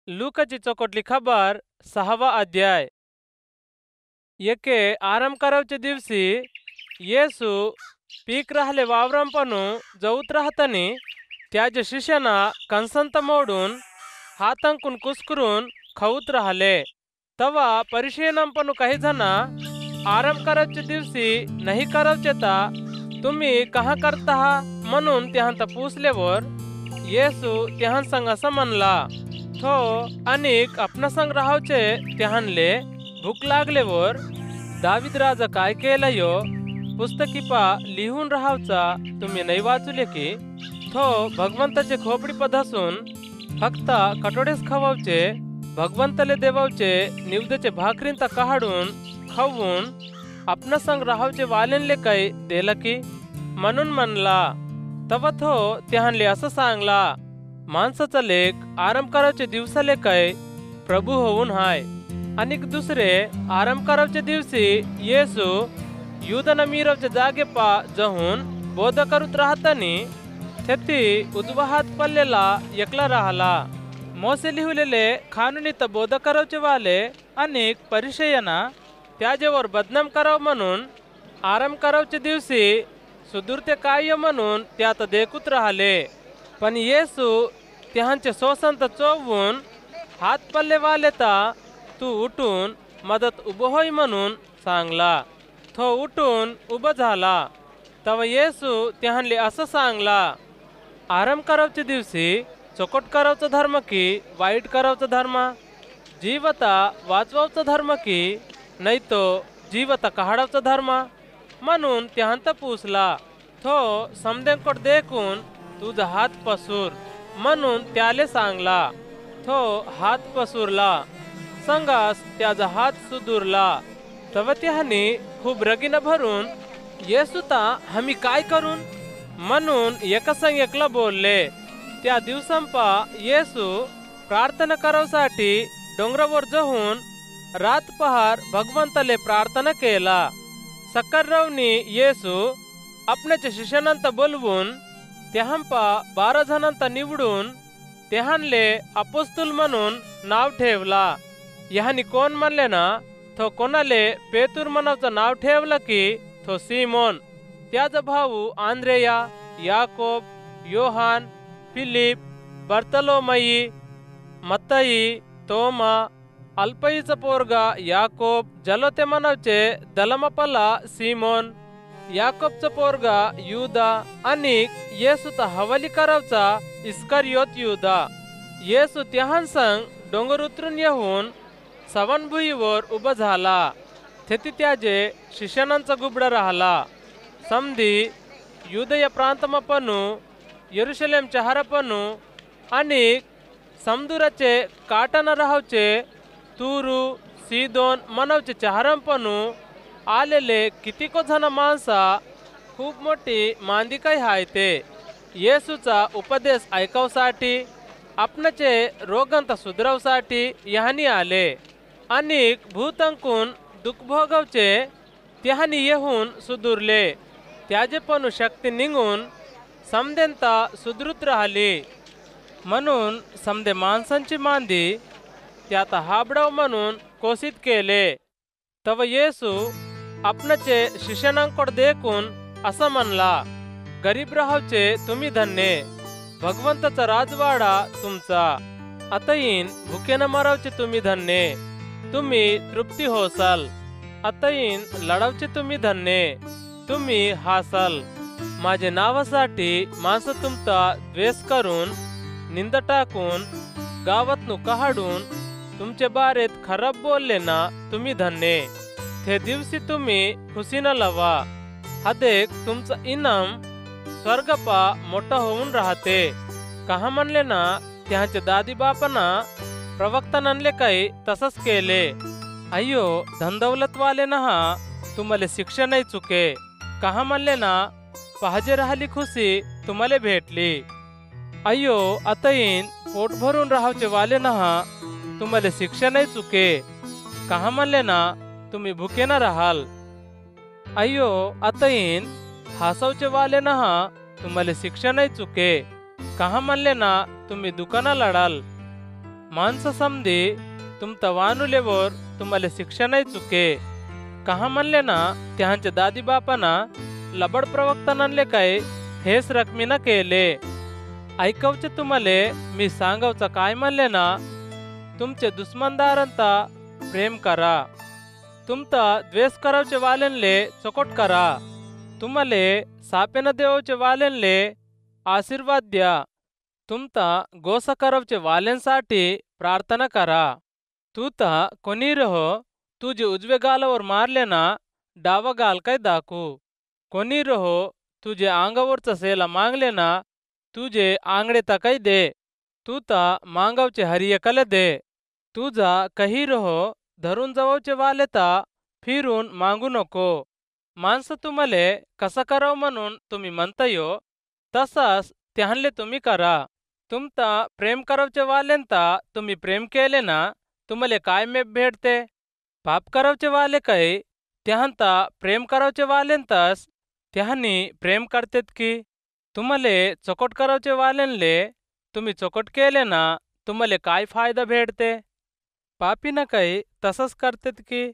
लूकाची चौकटली खबर 6वा अध्याय। येके आराम करावचे दिवशी येसू पीक राहिले वावरांपणू जाऊत राहतानी त्याच्या शिष्यांना कंसंत मोडून हातांकून कुस्करून खाऊत राहिले। तवा परिशेनांपणू काही जना आराम करावचे दिवशी नाही करावचे ता तुम्ही कहा करता हा म्हणून त्याहांत पूसल्यावर येसू त्याहां संग असं म्हणला, थो अनेक आपणा संग राहावचे त्याहानले भूक लागल्यावर दावीद राजा काय केला यो पुस्तकी पा लिहून राहावचा तुम्ही नाही वाचले की थो भगवंताचे खोपडी पदासून फक्त कटोडेस खवावचे भगवंतले देवावचे निवदेचे भाकरींता काढून खाऊन आपणा संग राहावचे वालेनले काय देला की म्हणून म्हणला। तवा थो त्याहानले असं सांगला, माणसाचा लेख आराम करावचे दिवसाले काय प्रभू होऊन हाय। अनेक दुसरे आराम करावचे दिवशी येसू युदना मीरवच्या जागे पा जहून बोध करूत राहतानी तेथी उजवा हात पल्लेला एकला राहला। मोसे लिहिलेले खानुनीत बोध करावचे वाले अनेक परिचयना त्याजेवर बदनाम कराव म्हणून आराम करावचे दिवशी सुदूरते काय म्हणून त्यात देखूत राहिले। पण येसू त्यांचे सोसंत चोवून हात पल्ले वालेता तू उठून मदत उभं होय म्हणून सांगला। तो उठून उभं झाला। तवा येसू त्याहानले असं सांगला, आराम करावचे दिवशी चोकट करावचा धर्म की वाईट करावचा धर्म, जीवता वाचवावचा धर्म की नाही तो जीवता काढावचा धर्म म्हणून त्याहांत पूसला। तो समदेंकोट देखून तुझा हात पसूर म्हणून त्याले सांगला। तो हात पसूरला संगास त्याचा हात सुदूरला। तव त्याने खूप रगीनं भरून येसूता आम्ही काय करून म्हणून एकसंग एकला बोलले। त्या दिवसांपा येसू प्रार्थना करावसाठी डोंगरावर जाऊन रात पहार भगवंताले प्रार्थना केला। सक्कर रवनी येसू आपण्याच्या शिष्यानंत बोलवून त्याहांपा 12 जणांत निवडून त्याहानले अपोस्तल म्हणून नाव ठेवला। याहानी कोण म्हणले ना तो कोणाले पेतूर म्हणावचं नाव ठेवलं की तो सिमोन, त्याचा भाऊ आंद्रेया, याकोब, योहान, फिलिप, बर्तलोमई, मत्तई, तोमा, अल्फईचा पोरगा याकोब, जलोते म्हणावचे दलमपला सिमोन, याकोबचा पोरगा युदा आणि येसूचा हवाली करावचा इस्करियोत युदा। येसू त्याहां संग डोंगर उतरून येऊन सवनभुईवर उभा झाला। तेथे त्याचे शिष्यानांचा गुबडा राहिला। समधी युदया प्रांतमपणू यरुशलेम शहरपणू आणि समुद्राचे काटाना राहावचे तूरू सीदोन म्हणावचे शहरपणू आलेले कितीको जण माणसा खूप मोठी मांदिकाई हाय ते येसूचा उपदेश ऐकावसाठी आपणाचे रोगांत सुधरावसाठी याहानी आले। अनेक भूतांकून दुःख भोगवचे त्याहानी येऊन सुधुरले। त्याचे पण शक्ती निघून समदेंता सुधृत राहिली म्हणून समदे माणसांची मांदी त्यात हाबडाव म्हणून कोसित केले। तव येसू आपणाचे शिष्यानांकडे देखून असं म्हणला, गरीब राहावचे तुम्ही धन्य, भगवंताचा राजवाडा तुमचा। अतईन भुकेनं मरावचे तुम्ही धन्य, तुम्ही तृप्ती होसाल। अतईन लढावचे तुम्ही धन्य, तुम्ही हासाल। माझे नावासाठी माणसं तुमचा द्वेष करून निंद टाकून गावातनु काढून तुमचे बारेत खराब बोलले ना तुम्ही धन्य। ते दिवशी तुम्ही खुशीनं लवा, हादेक तुमचं इनाम स्वर्गपा मोठं होऊन राहते। कहा म्हणले ना त्याचे दादी बापांना प्रवक्तांले काही तसंच केले। अय्यो धनदौलतवाले ना हा तुम्हाला शिक्षा नाही चुके। कहा म्हणले ना पाहजे राहिली खुशी तुम्हाला भेटली। अय्यो अतईन पोट भरून राहावचे वाले ना हा तुम्हाला शिक्षा नाही चुके। कहा म्हणले ना तुम्ही भुके ना राहाल। अय्यो अतईन हासवचे वाले ना हा तुम्हाला शिक्षा नाही चुके। कहा म्हणले ना तुम्ही दुकाना लढाल। माणसं समधी तुमता वानुलेवर तुम्हाला शिक्षा नाही चुके. कहा म्हणले ना त्यांच्या दादी बापाना लबड प्रवक्तानांले काय हेच रकमीना केले. ऐकवचे तुम्हाले मी सांगवचा काय म्हणले ना, तुमचे दुश्मनदारांता प्रेम करा, तुमता द्वेष करावचे वालेनले चकोट करा, तुम्हाले सापेन देवचे वालेनले आशीर्वाद द्या, तुमता गोसा करवचे वालेंसाठी प्रार्थना करा. तू ता कोणी रहो तुझे उजवे गालावर मारले ना डावा गाल काय दाखवू, कोणी रहो तुझे अंगावरचा सेला मागले ना तुझे आंगडे तकाई दे. तू ता मांगावचे हरियकले दे. तुझा काही रहो धरून जावचे वालेता फिरून मागू नको. माणसं तुम्हाले कसा करावं म्हणून तुम्ही म्हणतायो तसाच त्यांले तुम्ही करा. तुमता प्रेम करवचे वालेंता तुम्ही प्रेम केले ना तुम्हाले काय मेप भेटते. पाप करवचे वाले काय त्यांता प्रेम करवचे वालेंतास त्यांनी प्रेम करतेत की. तुम्हाले चोकट करवचे वालेनले तुम्ही चोकट केले ना तुम्हाले काय फायदा भेटते. पापी ना काही तसंच करतेत की.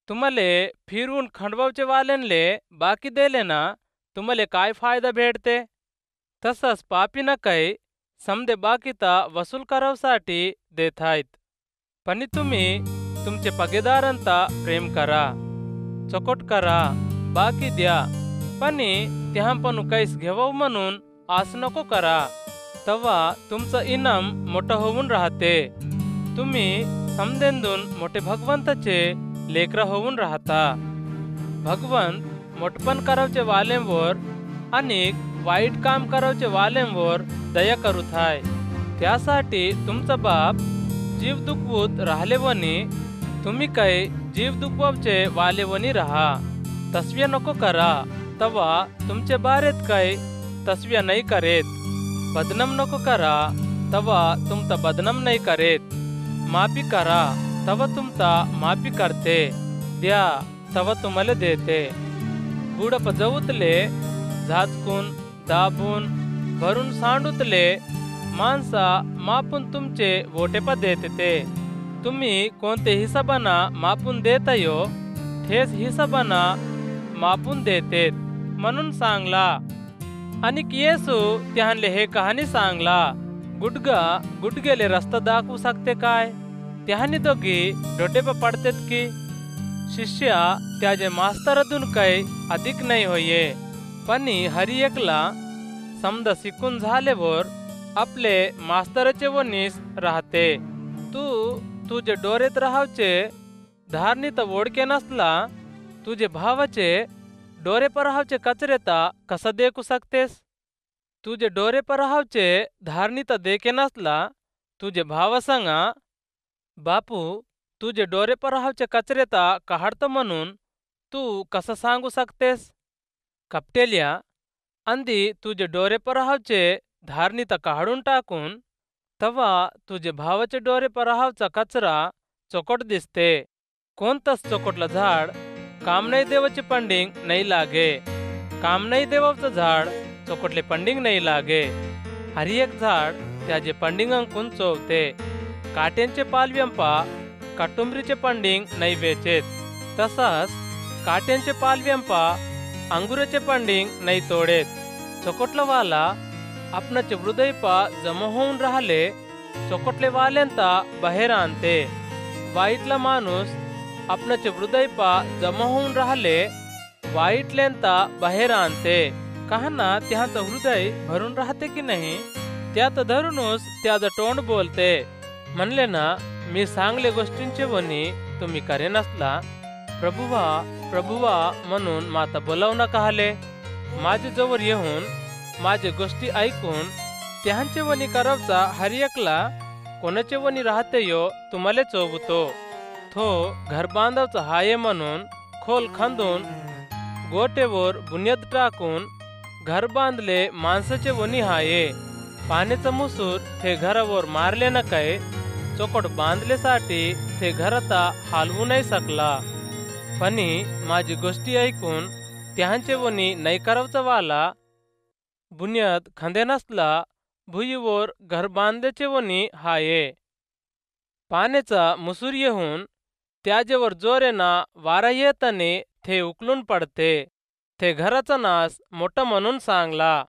तुम्हाले फिरवून खंडवावचे वालेनले बाकी दिले ना तुम्हाले काय फायदा भेटते. तसंच पापी ना काही समदे बाकीता वसूल करावसाठी देत आहेत. पण तुम्ही तुमचे पगेदारांता प्रेम करा, चकोट करा, बाकी द्या, पण त्यापणू काहीच घेवाव म्हणून आस नको करा. तवा तुमचं इनाम मोठं होऊन राहते. तुम्ही समदेंदून मोठे भगवंताचे लेकरं होऊन राहता. भगवंत मोठपण करावचे वालेंवर आणि वाईट काम करावचे वालेंवर दया करूत आहे. त्यासाठी तुमचा बाप जीव दुखवूत राहिलेवनी तुम्ही काय जीव दुखवावचे वालेवनी राहा. तस्व्या नको करा तवा तुमचे बारेत काय तस्व्या नाही करेत. बदनाम नको करा तवा तुमता बदनाम नाही करेत. माफी करा तवा तुमता माफी करते. द्या तवा तुम्हाला देते. बुडप जवतले झाचकून दाबून भरून सांडूतले माणसा मापून तुमचे वोटेपा देते. तुम्ही कोणते हिसाबाना मापून देतायो तेच हिसाबाना मापून देतेत म्हणून सांगला. आणि येसू त्यांले हे कहाणी सांगला. गुडगा गुडगेले रस्ता दाखवू शकते काय. त्याने दोघी डोटेपा पडतेत की. शिष्या त्याचे मास्तरातून काही अधिक नाही होये. पण हरी एकला समजा शिकून झाल्यावर आपले मास्तराचे वनीस राहते. तू तुझे डोरेत राहावचे धारणी तर ओळखे नसला तुझे भावाचे डोरे पर राहावचे कचरेता कसा देखू शकतेस. तुझे डोरे पर राहावचे धारणी तर देखे नसला तुझे भावा सांगा बापू तुझे डोरे पर राहावचे कचरेता काढतो म्हणून तू कसं सांगू शकतेस. कपटेल्या अंदी तुझे डोरे पर राहावचे धारणी तर काढून टाकून तवा तुझे भावाचे डोरे पर राहावचा कचरा चोकट दिसते. कोणतंच चोकटला झाड काम नाही देवाचे पंडिंग नाही लागे. काम नाही देवाचं झाड चोकटले पंडिंग नाही लागे. हरी एक झाड त्याचे पंडिंग अंकून चोवते. काट्यांचे पालव्यांपा कटुंबरीचे पंडिंग नाही वेचेत. तसाच काट्यांचे पालव्यांपा अंगुराचे पंडिंग नाही तोडेत. चोकटला वाला आपणाचे हृदयपा जमा होऊन राहिले चोकटले वाल्यांता बाहेर आणते. वाईटला माणूस आपणाचे हृदयपा जमा होऊन राहिले वाईटल्यांता बाहेर आणते. कहाना त्याचं हृदय भरून राहते की नाही त्यात धरूनच त्याचं तोंड बोलते. म्हणले ना मी सांगले गोष्टींचे वनी तुम्ही करे नसला प्रभुवा प्रभुवा म्हणून माता बोलाव न कहले. माझे जवळ येऊन माझे गोष्टी ऐकून त्यांचे वनी करवचा हरी एकला कोणाचे वनी राहते यो तुम्हाला चोबतो. तो घर बांधवचा हाये म्हणून खोल खांदून गोटेवर बुनियाद टाकून घर बांधले माणसाचे वनी हाये. पाण्याचा मुसूर ते घरावर मारले न काय चोकट बांधलेसाठी ते घराता हालवू नाही शकला. पण माझी गोष्टी ऐकून त्यांचे वनी नाही करवचा वाला बुनियाद खांदे नसला भुईवर घर बांधल्याचे वनी हाये. पाण्याचा मुसूर येऊन त्याजेवर जोरेना वारा येताने ते उकलून पडते. ते घराचा नाश मोठा म्हणून सांगला.